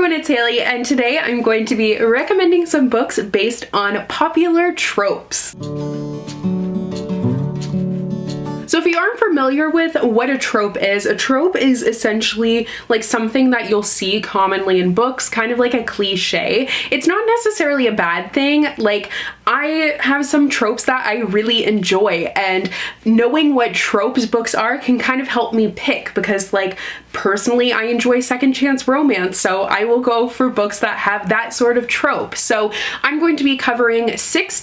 everyone, it's Hailey, and today I'm going to be recommending some books based on popular tropes. So if you aren't familiar with what a trope is essentially like something that you'll see commonly in books, kind of like a cliche. It's not necessarily a bad thing. Like, I have some tropes that I really enjoy, and knowing what tropes books are can kind of help me pick, because like personally I enjoy second chance romance, so I will go for books that have that sort of trope. So I'm going to be covering seven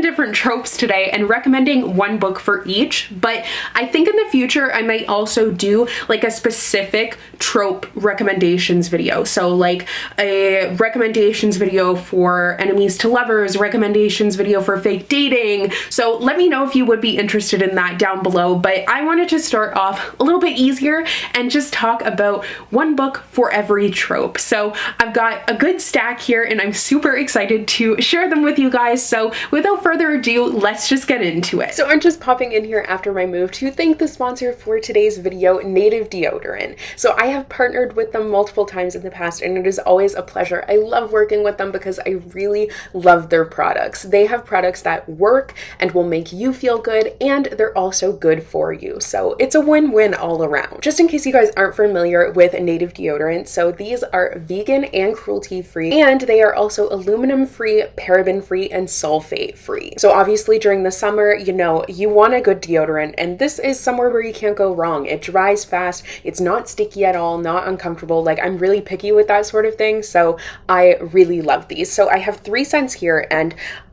different tropes today and recommending one book for each, but I think in the future I might also do like a specific trope recommendations video. So like a recommendations video for enemies to lovers, recommendations video for fake dating. So let me know if you would be interested in that down below, but I wanted to start off a little bit easier and just talk about one book for every trope. So I've got a good stack here and I'm super excited to share them with you guys. So without further ado, let's just get into it. So I'm just popping in here after my move to thank the sponsor for today's video, Native Deodorant. So I have partnered with them multiple times in the past and it is always a pleasure. I love working with them because I really love their products. They have products that work and will make you feel good, and they're also good for you. So it's a win-win all around. Just in case you guys aren't familiar with Native Deodorant, so these are vegan and cruelty-free, and they are also aluminum-free, paraben-free, and sulfate-free. So obviously during the summer, you know, you want a good deodorant, and this is somewhere where you can't go wrong. It dries fast, it's not sticky at all, not uncomfortable. Like, I'm really picky with that sort of thing, so I really love these. So I have 3 scents here, and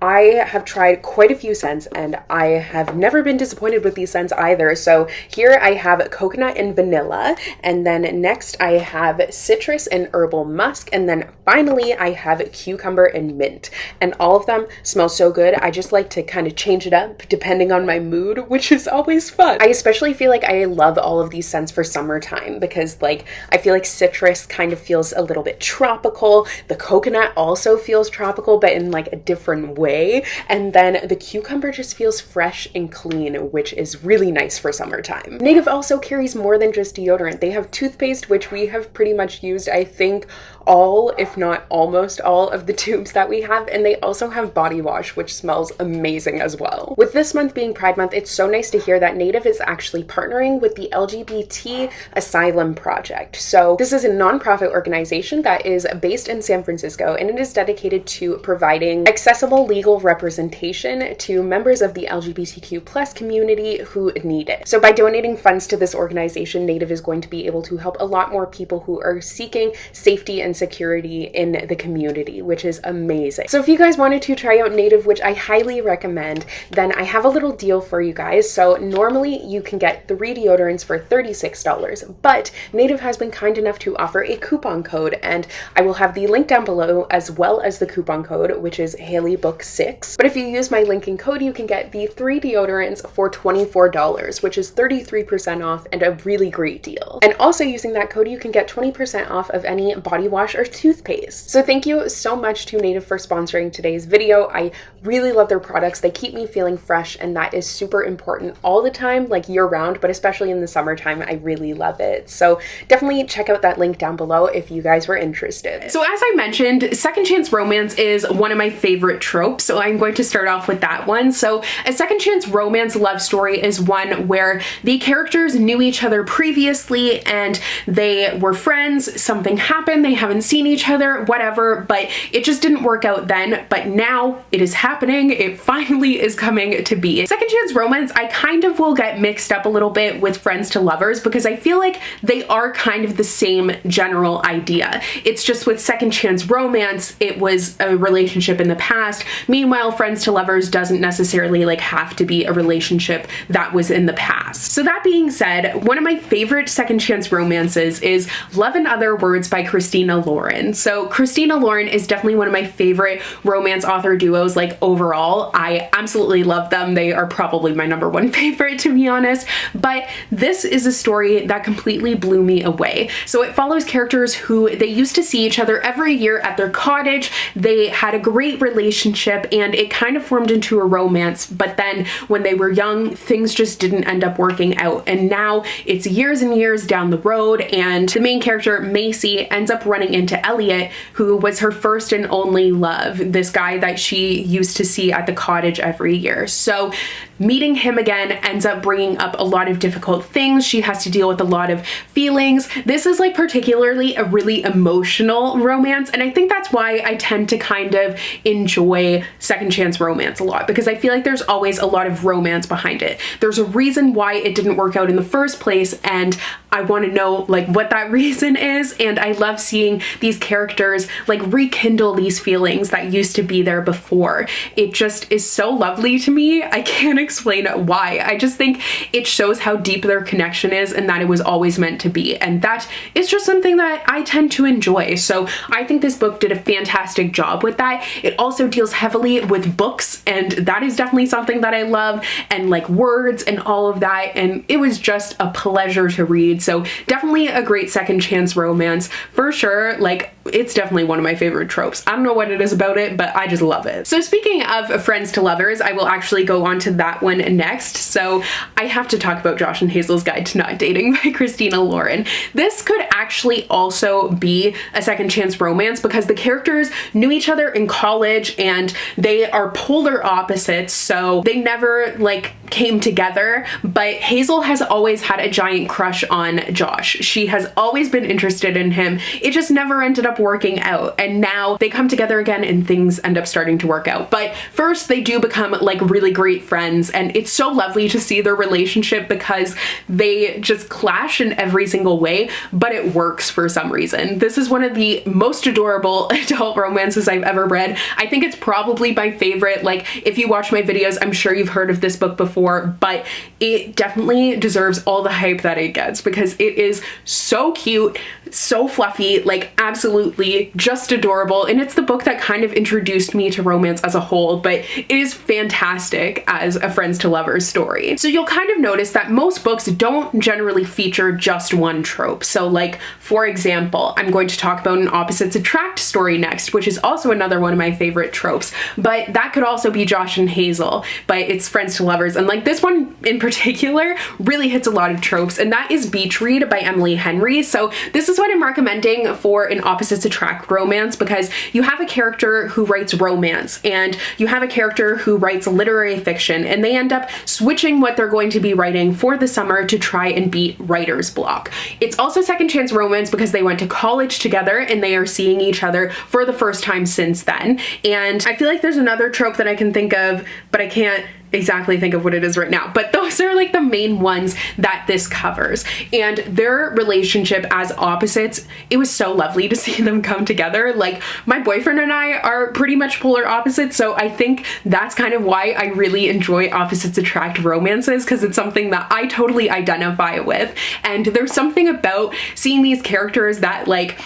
I have tried quite a few scents, and I have never been disappointed with these scents either. So here I have coconut and vanilla, and then next I have citrus and herbal musk, and then finally I have cucumber and mint, and all of them smell so good. I just like to kind of change it up depending on my mood, which is always fun. I especially feel like I love all of these scents for summertime because like I feel like citrus kind of feels a little bit tropical. The coconut also feels tropical, but in like a different way, and then the cucumber just feels fresh and clean, which is really nice for summertime. Native also carries more than just deodorant. They have toothpaste, which we have pretty much used, I think, all, if not almost all, of the tubes that we have, and they also have body wash, which smells amazing as well. With this month being Pride Month, it's so nice to hear that Native is actually partnering with the LGBT Asylum Project. So this is a nonprofit organization that is based in San Francisco, and it is dedicated to providing accessible legal representation to members of the LGBTQ+ community who need it. So by donating funds to this organization, Native is going to be able to help a lot more people who are seeking safety and security in the community, which is amazing. So if you guys wanted to try out Native, which I highly recommend, then I have a little deal for you guys. So normally you can get 3 deodorants for $36, but Native has been kind enough to offer a coupon code, and I will have the link down below as well as the coupon code, which is HaileyBook6. But if you use my link and code, you can get the 3 deodorants for $24, which is 33% off and a really great deal. And also using that code, you can get 20% off of any body wash or toothpaste. So thank you so much to Native for sponsoring today's video. I really love their products. They keep me feeling fresh, and that is super important all the time, like year round, but especially in the summertime, I really love it. So definitely check out that link down below if you guys were interested. So as I mentioned, second chance romance is one of my favorite tropes, so I'm going to start off with that one. So a second chance romance love story is one where the characters knew each other previously and they were friends, something happened, they haven't seen each other, whatever, but it just didn't work out then, but now it is happening. It finally is coming to be. Second chance romance, I kind of will get mixed up a little bit with friends to lovers because I feel like they are kind of the same general idea. It's just with second chance romance, it was a relationship in the past. Meanwhile, friends to lovers doesn't necessarily like have to be a relationship that was in the past. So that being said, one of my favorite second chance romances is Love in Other Words by Christina Lauren. So Christina Lauren is definitely one of my favorite romance author duos, like overall. I absolutely love them. They are probably my #1 one favorite, to be honest, but this is a story that completely blew me away. So it follows characters who they used to see each other every year at their cottage. They had a great relationship and it kind of formed into a romance, but then when they were young, things just didn't end up working out. And now it's years and years down the road, and the main character, Macy, ends up running into Elliot, who was her first and only love, this guy that she used to see at the cottage every year. So meeting him again ends up bringing up a lot of difficult things. She has to deal with a lot of feelings. This is like particularly a really emotional romance, and I think that's why I tend to kind of enjoy second chance romance a lot, because I feel like there's always a lot of romance behind it. There's a reason why it didn't work out in the first place, and I want to know like what that reason is, and I love seeing these characters like rekindle these feelings that used to be there before. It just is so lovely to me. I can't explain why. I just think it shows how deep their connection is and that it was always meant to be, and that is just something that I tend to enjoy. So I think this book did a fantastic job with that. It also deals heavily with books, and that is definitely something that I love, and like words and all of that, and it was just a pleasure to read. So definitely a great second chance romance for sure. Like, it's definitely one of my favorite tropes. I don't know what it is about it, but I just love it. So speaking of friends to lovers, I will actually go on to that one next. So I have to talk about Josh and Hazel's Guide to Not Dating by Christina Lauren. This could actually also be a second chance romance because the characters knew each other in college and they are polar opposites, so they never like came together, but Hazel has always had a giant crush on Josh. She has always been interested in him. It just never ended up working out, and now they come together again and things end up starting to work out. But first they do become like really great friends, and it's so lovely to see their relationship because they just clash in every single way, but it works for some reason. This is one of the most adorable adult romances I've ever read. I think it's probably my favorite. Like, if you watch my videos, I'm sure you've heard of this book before, but it definitely deserves all the hype that it gets because it is so cute, so fluffy, like absolutely just adorable. And it's the book that kind of introduced me to romance as a whole, but it is fantastic as a friends to lovers story. So you'll kind of notice that most books don't generally feature just one trope. So like, for example, I'm going to talk about an opposites attract story next, which is also another one of my favorite tropes, but that could also be Josh and Hazel, but it's friends to lovers. And like this one in particular really hits a lot of tropes, and that is Beach Read by Emily Henry. So this is what I'm recommending for an opposites attract romance, because you have a character who writes romance and you have a character who writes literary fiction, and they end up switching what they're going to be writing for the summer to try and beat writer's block. It's also second chance romance because they went to college together and they are seeing each other for the first time since then. And I feel like there's another trope that I can think of, but I can't exactly think of what it is right now, but those are like the main ones that this covers. And their relationship as opposites, it was so lovely to see them come together. Like, my boyfriend and I are pretty much polar opposites, so I think that's kind of why I really enjoy opposites attract romances, because it's something that I totally identify with. And there's something about seeing these characters that, like,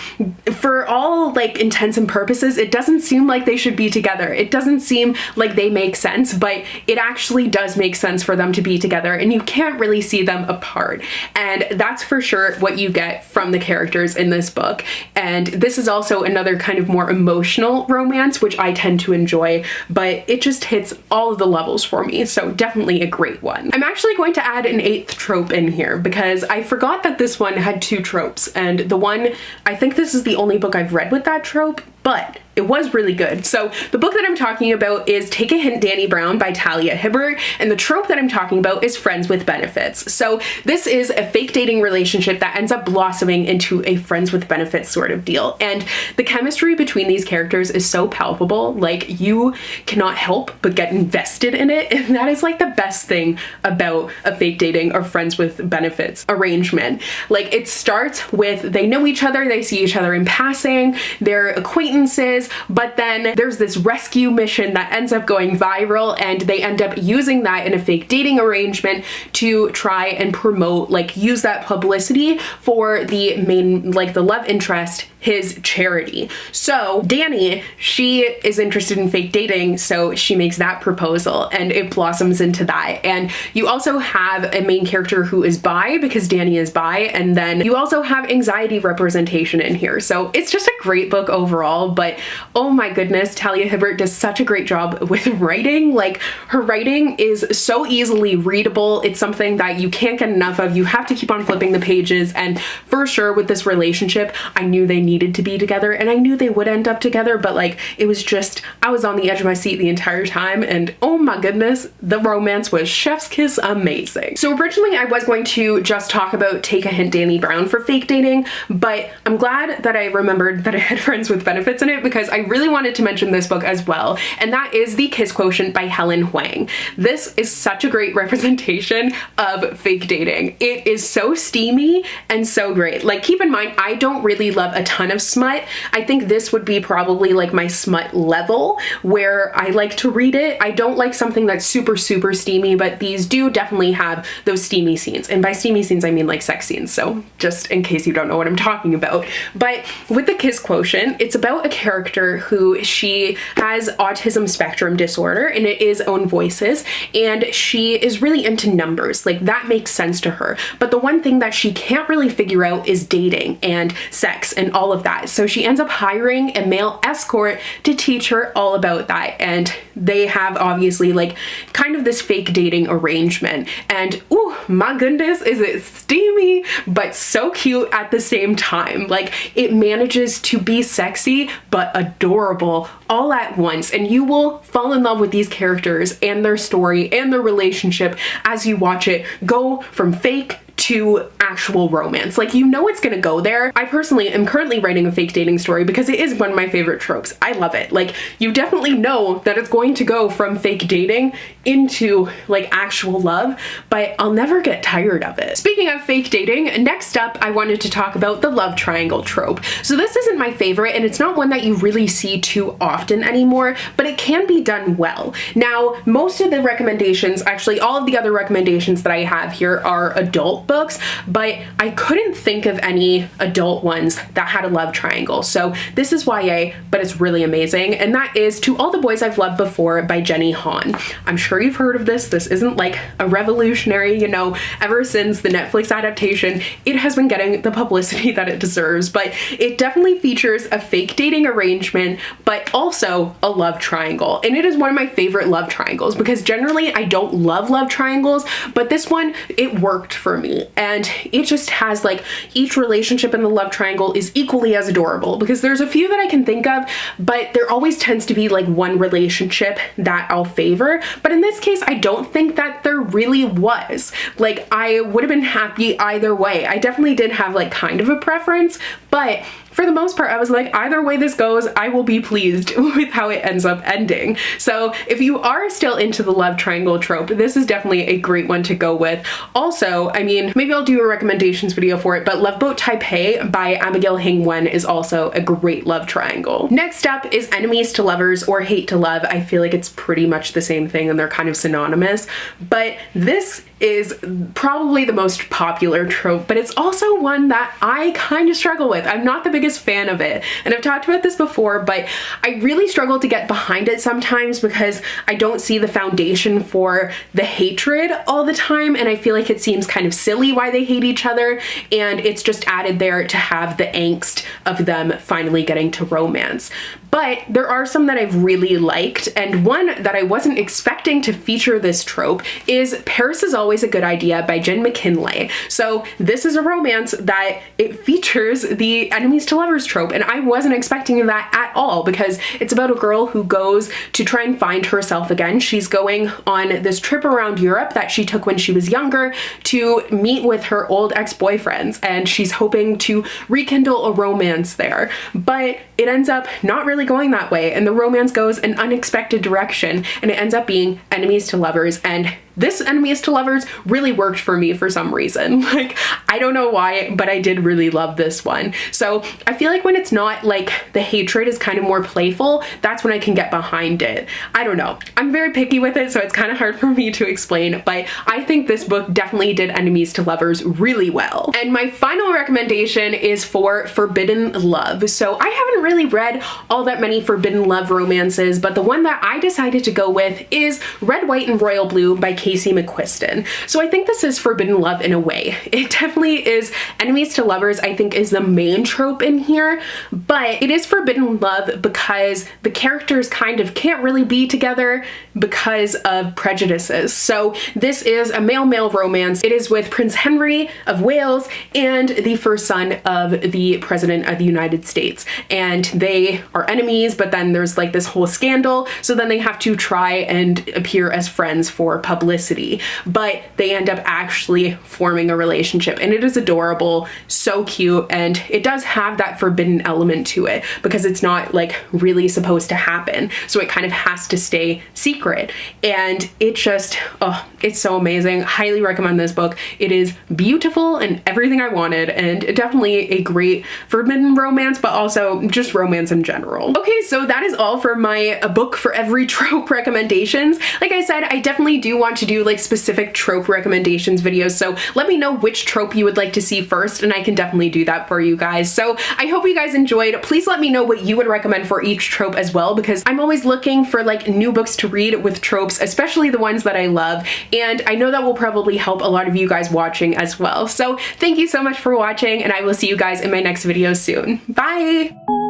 for all like intents and purposes, it doesn't seem like they should be together. It doesn't seem like they make sense, but it actually does make sense for them to be together, and you can't really see them apart. And that's for sure what you get from the characters in this book. And this is also another kind of more emotional romance, which I tend to enjoy, but it just hits all of the levels for me. So definitely a great one. I'm actually going to add an 8th trope in here because I forgot that this one had 2 tropes, and the one, I think this is the only book I've read with that trope, but it was really good. So the book that I'm talking about is Take a Hint, Dani Brown by Talia Hibbert, and the trope that I'm talking about is friends with benefits. So this is a fake dating relationship that ends up blossoming into a friends with benefits sort of deal. And the chemistry between these characters is so palpable, like you cannot help but get invested in it. And that is like the best thing about a fake dating or friends with benefits arrangement. Like, it starts with they know each other, they see each other in passing, they're acquaintances, but then there's this rescue mission that ends up going viral, and they end up using that in a fake dating arrangement to try and promote, like, use that publicity for the main, like, the love interest, his charity. So Dani, she is interested in fake dating, so she makes that proposal and it blossoms into that. And you also have a main character who is bi, because Dani is bi, and then you also have anxiety representation in here. So it's just a great book overall, but oh my goodness, Talia Hibbert does such a great job with writing. Like, her writing is so easily readable. It's something that you can't get enough of. You have to keep on flipping the pages, and for sure with this relationship, I knew they needed to be together and I knew they would end up together, but like, it was just, I was on the edge of my seat the entire time, and oh my goodness, the romance was chef's kiss amazing. So originally I was going to just talk about Take a Hint Dani Brown for fake dating, but I'm glad that I remembered that I had Friends with Benefits in it, because I really wanted to mention this book as well, and that is The Kiss Quotient by Helen Hoang. This is such a great representation of fake dating. It is so steamy and so great. Like, keep in mind, I don't really love a ton of smut. I think this would be probably like my smut level where I like to read it. I don't like something that's super steamy, but these do definitely have those steamy scenes. And by steamy scenes, I mean like sex scenes. So just in case you don't know what I'm talking about. But with The Kiss Quotient, it's about a character who, she has autism spectrum disorder, and it is Own Voices, and she is really into numbers. Like, that makes sense to her. But the one thing that she can't really figure out is dating and sex and all of that. So she ends up hiring a male escort to teach her all about that. And they have obviously like kind of this fake dating arrangement. And ooh, my goodness, is it steamy, but so cute at the same time. Like, it manages to be sexy, but adorable all at once. And you will fall in love with these characters and their story and their relationship as you watch it go from fake to actual romance. Like, you know it's gonna go there. I personally am currently writing a fake dating story because it is one of my favorite tropes. I love it. Like, you definitely know that it's going to go from fake dating into like actual love, but I'll never get tired of it. Speaking of fake dating, next up I wanted to talk about the love triangle trope. So this isn't my favorite, and it's not one that you really see too often anymore, but it can be done well. Now, most of the recommendations, actually all of the other recommendations that I have here, are adult books, but I couldn't think of any adult ones that had a love triangle. So this is YA, but it's really amazing, and that is To All the Boys I've Loved Before by Jenny Han. I'm sure you've heard of this. This isn't like a revolutionary, you know, ever since the Netflix adaptation, it has been getting the publicity that it deserves, but it definitely features a fake dating arrangement, but also a love triangle. And it is one of my favorite love triangles, because generally I don't love love triangles, but this one, it worked for me. And it just has like, each relationship in the love triangle is equally as adorable, because there's a few that I can think of, but there always tends to be like one relationship that I'll favor. But in this case, I don't think that there really was. Like, I would have been happy either way. I definitely did have like kind of a preference, but for the most part, I was like, either way this goes, I will be pleased with how it ends up ending. So if you are still into the love triangle trope, this is definitely a great one to go with. Also, I mean, maybe I'll do a recommendations video for it, but Love Boat Taipei by Abigail Hing Wen is also a great love triangle. Next up is Enemies to Lovers or Hate to Love. I feel like it's pretty much the same thing and they're kind of synonymous, but this is probably the most popular trope, but it's also one that I kind of struggle with. I'm not the biggest fan of it, and I've talked about this before, but I really struggle to get behind it sometimes because I don't see the foundation for the hatred all the time, and I feel like it seems kind of silly why they hate each other, and it's just added there to have the angst of them finally getting to romance. But there are some that I've really liked, and one that I wasn't expecting to feature this trope is Paris is Always a Good Idea by Jenn McKinlay. So this is a romance that it features the enemies to lovers trope, and I wasn't expecting that at all, because it's about a girl who goes to try and find herself again. She's going on this trip around Europe that she took when she was younger to meet with her old ex-boyfriends, and she's hoping to rekindle a romance there. But it ends up not really going that way, and the romance goes an unexpected direction, and it ends up being enemies to lovers, and this enemies to lovers really worked for me for some reason. Like, I don't know why, but I did really love this one. So I feel like when it's not like the hatred is kind of more playful, that's when I can get behind it. I don't know. I'm very picky with it, so it's kind of hard for me to explain, but I think this book definitely did enemies to lovers really well. And my final recommendation is for Forbidden Love. So I haven't really read all that many forbidden love romances, but the one that I decided to go with is Red, White, and Royal Blue by Casey McQuiston. So I think this is forbidden love in a way. It definitely is enemies to lovers, I think, is the main trope in here, but it is forbidden love because the characters kind of can't really be together because of prejudices. So this is a male-male romance. It is with Prince Henry of Wales and the first son of the President of the United States. And they are enemies, but then there's like this whole scandal. So then they have to try and appear as friends for publicity, but they end up actually forming a relationship, and it is adorable, so cute, and it does have that forbidden element to it because it's not like really supposed to happen. So it kind of has to stay secret, and it just, oh, it's so amazing. Highly recommend this book. It is beautiful and everything I wanted, and definitely a great forbidden romance, but also just romance in general. Okay, so that is all for my book for every trope recommendations. Like I said, I definitely do want to do like specific trope recommendations videos, so let me know which trope you would like to see first, and I can definitely do that for you guys. So I hope you guys enjoyed. Please let me know what you would recommend for each trope as well, because I'm always looking for like new books to read with tropes, especially the ones that I love, and I know that will probably help a lot of you guys watching as well. So thank you so much for watching, and I will see you guys in my next video soon. Bye!